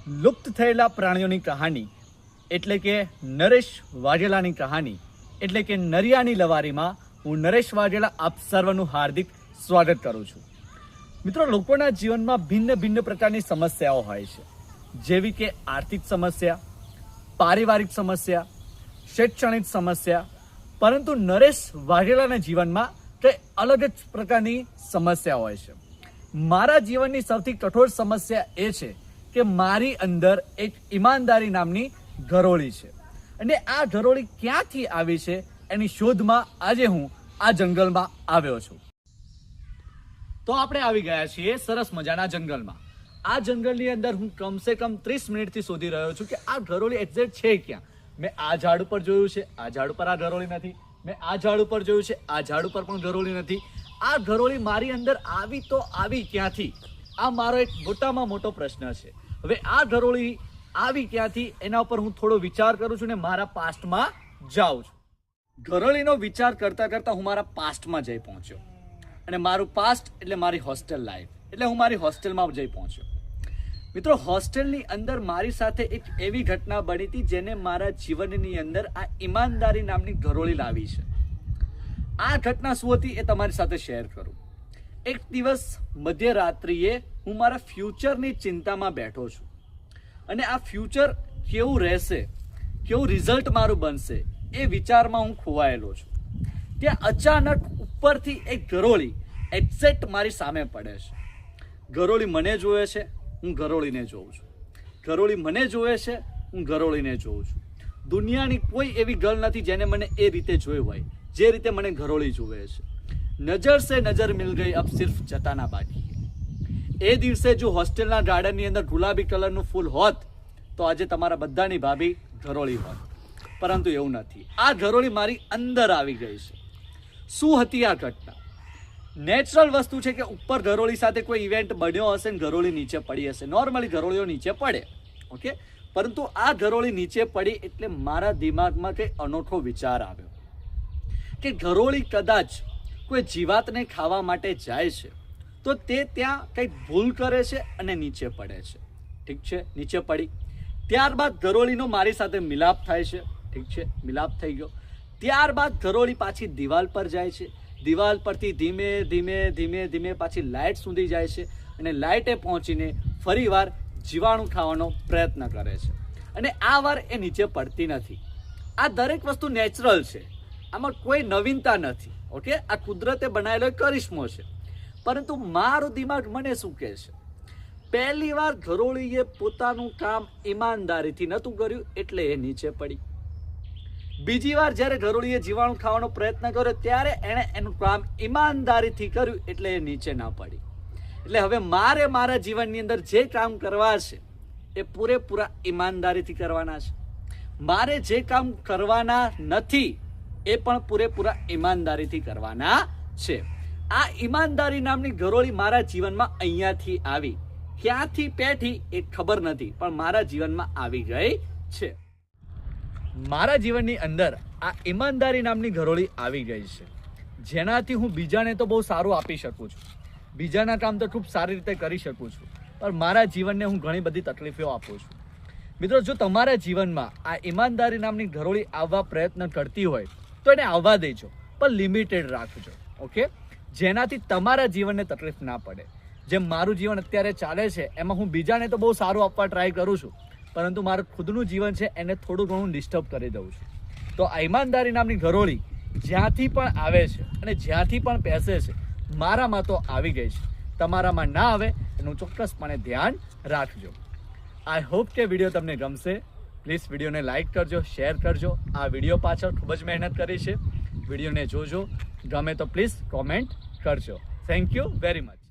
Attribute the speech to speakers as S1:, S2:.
S1: લુપ્ત થયેલા પ્રાણીઓની કહાની એટલે કે નરેશ વાઘેલાની કહાની એટલે કે નરિયાની લવારીમાં હું નરેશ વાઘેલા આપ સર્વનું હાર્દિક સ્વાગત કરું છું. મિત્રો, લોકોના જીવનમાં ભિન્ન ભિન્ન પ્રકારની સમસ્યાઓ હોય છે, જેવી કે આર્થિક સમસ્યા, પારિવારિક સમસ્યા, શૈક્ષણિક સમસ્યા. પરંતુ નરેશ વાઘેલાના જીવનમાં કંઈ અલગ જ પ્રકારની સમસ્યા હોય છે. મારા જીવનની સૌથી કઠોર સમસ્યા એ છે કે મારી અંદર એક ઈમાનદારી નામની ઘરોળી છે, અને આ ઘરોળી ક્યાંથી આવી છે એની શોધમાં આજે હું આ જંગલમાં આવ્યો છું. તો આપણે આવી ગયા છીએ સરસ મજાના જંગલમાં. આ જંગલની અંદર હું કમસે કમ 30 મિનિટથી શોધી રહ્યો છું કે આ ઘરોળી એક્ઝેક્ટ છે ક્યાં. મેં આ ઝાડ ઉપર જોયું છે, આ ઝાડ ઉપર આ ઘરોળી નથી. મેં આ ઝાડ ઉપર જોયું છે, આ ઝાડ ઉપર પણ ઘરોળી નથી. આ ઘરોળી મારી અંદર આવી તો આવી ક્યાંથી? આ મારો એક મોટામાં મોટો પ્રશ્ન છે. હવે આ ઘરોળી આવી ક્યાંથી એના ઉપર હું થોડો વિચાર કરું છું ને મારા પાસ્ટમાં જાઉં છું. ઘરોળીનો વિચાર કરતા કરતા હું મારા પાસ્ટમાં જઈ પહોંચ્યો, અને મારું પાસ્ટ એટલે મારી હોસ્ટેલ લાઈફ, એટલે હું મારી હોસ્ટેલમાં જઈ પહોંચ્યો. મિત્રો, હોસ્ટેલની અંદર મારી સાથે એક એવી ઘટના બની હતી જેને મારા જીવનની અંદર આ ઈમાનદારી નામની ઘરોળી લાવી છે. આ ઘટના શું હતી એ તમારી સાથે શેર કરું. એક દિવસ મધ્યરાત્રિએ હું મારા ફ્યુચરની ચિંતામાં બેઠો છું, અને આ ફ્યુચર કેવું રહેશે, કેવું રિઝલ્ટ મારું બનશે એ વિચારમાં હું ખોવાયેલો છું. ત્યાં અચાનક ઉપરથી એક ઘરોળી એક્ઝેક્ટ મારી સામે પડે છે. ઘરોળી મને જોવે છે, હું ઘરોળીને જોઉં છું. ઘરોળી મને જોવે છે, હું ઘરોળીને જોઉં છું. દુનિયાની કોઈ એવી ગર્લ નથી જેને મને એ રીતે જોઈ હોય જે રીતે મને ઘરોળી જોવે છે. નજર સે નજર મિલ ગઈ, અબ સિર્ફ જતાના બાકી. એ દિવસે જો હોસ્ટેલના ગાર્ડનની અંદર ગુલાબી કલરનું ફૂલ હોત તો આજે તમારા બધાની ભાભી ઘરોળી હોત, પરંતુ એવું નથી. આ ઘરોળી મારી અંદર આવી ગઈ છે. શું હતી આ ઘટના? નેચરલ વસ્તુ છે કે ઉપર ઘરોળી સાથે કોઈ ઇવેન્ટ બન્યો હશે ને ઘરોળી નીચે પડી હશે. નોર્મલી ઘરોળીઓ નીચે પડે, ઓકે, પરંતુ આ ઘરોળી નીચે પડી એટલે મારા દિમાગમાં કંઈ અનોખો વિચાર આવ્યો કે ઘરોળી કદાચ કોઈ જીવાતને ખાવા માટે જાય છે તો તે ત્યાં કંઈક ભૂલ કરે છે અને નીચે પડે છે. ઠીક છે, નીચે પડી. ત્યારબાદ ઘરોળીનો મારી સાથે મિલાપ થાય છે. ઠીક છે, મિલાપ થઈ ગયો. ત્યારબાદ ઘરોળી પાછી દિવાલ પર જાય છે. દિવાલ પરથી ધીમે ધીમે ધીમે ધીમે પાછી લાઇટ સુધી જાય છે, અને લાઇટે પહોંચીને ફરીવાર જીવાણું ખાવાનો પ્રયત્ન કરે છે, અને આ વાર એ નીચે પડતી નથી. આ દરેક વસ્તુ નેચરલ છે, આમાં કોઈ નવીનતા નથી. ઓકે, આ કુદરતે બનાવેલો કરિશ્મો છે. પરંતુ મારું દિમાગ મને શું કહે છે? પહેલી વાર ઘરોળીએ પોતાનું કામ ઈમાનદારીથી નહોતું કર્યું એટલે એ નીચે પડી. બીજી વાર જ્યારે ઘરોળીએ જીવાણું ખાવાનો પ્રયત્ન કર્યો ત્યારે એણે એનું કામ ઈમાનદારીથી કર્યું એટલે એ નીચે ના પડી. એટલે હવે મારે મારા જીવનની અંદર જે કામ કરવા છે એ પૂરેપૂરા ઈમાનદારીથી કરવાના છે. મારે જે કામ કરવાના નથી એ પણ પૂરેપૂરા ઈમાનદારીથી કરવાના છે. આ ઈમાનદારી નામની ઘરોળી મારા જીવનમાં અહીંયાથી આવી. ક્યાંથી પેઠી એ ખબર નથી, પણ મારા જીવનમાં આવી ગઈ છે. મારા જીવનની અંદર આ ઈમાનદારી નામની ઘરોળી આવી ગઈ છે, જેનાથી હું બીજાને તો બહુ સારું આપી શકું છું, બીજાના કામ તો ખૂબ સારી રીતે કરી શકું છું, પણ મારા જીવનને હું ઘણી બધી તકલીફો આપું છું. મિત્રો, જો તમારા જીવનમાં આ ઈમાનદારી નામની ઘરોળી આવવા પ્રયત્ન કરતી હોય તો એને આવવા દેજો, પણ લિમિટેડ રાખજો. ઓકે, જેનાથી તમારા જીવનને તકલીફ ના પડે. જેમ મારું જીવન અત્યારે ચાલે છે એમાં હું બીજાને તો બહુ સારું આપવા ટ્રાય કરું છું, પરંતુ મારું ખુદનું જીવન છે એને થોડું ઘણું ડિસ્ટર્બ કરી દઉં છું. તો આ ઈમાનદારી નામની ઘરોળી જ્યાંથી પણ આવે છે અને જ્યાંથી પણ બેસે છે, મારામાં તો આવી ગઈ છે. તમારામાં ના આવે એનું ચોક્કસપણે ધ્યાન રાખજો. આઈ હોપ કે વિડીયો તમને ગમશે. પ્લીઝ વિડીયોને લાઇક કરજો, શેર કરજો. આ વિડીયો પાછળ ખૂબ જ મહેનત કરી છે. વિડીયોને જોજો, ગમે તો પ્લીઝ કોમેન્ટ કરજો. Thank you very much.